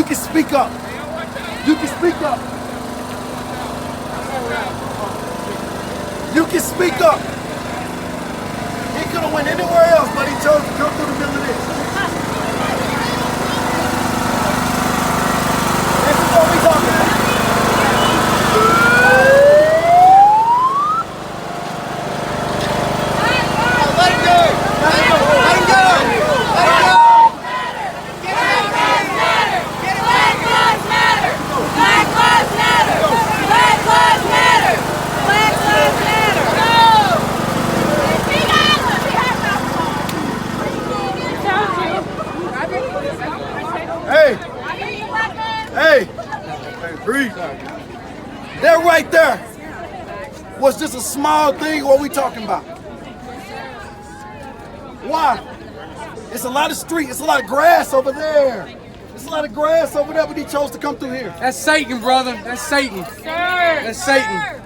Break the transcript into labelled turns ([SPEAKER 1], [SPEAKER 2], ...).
[SPEAKER 1] can speak up. You can speak up. You can speak up. He could have went anywhere else, but he chose to come through the middle of this. This is what we talking about. Let him go. Let him go. Let him go. Let him go.
[SPEAKER 2] Black lives matter. Black lives matter. Black lives matter. Black lives matter. Black lives matter.
[SPEAKER 1] Hey, hey, breathe. That right there was just a small thing. What we talking about? Why? It's a lot of street. It's a lot of grass over there. It's a lot of grass over there, but he chose to come through here.
[SPEAKER 3] That's Satan, brother. That's Satan. That's Satan.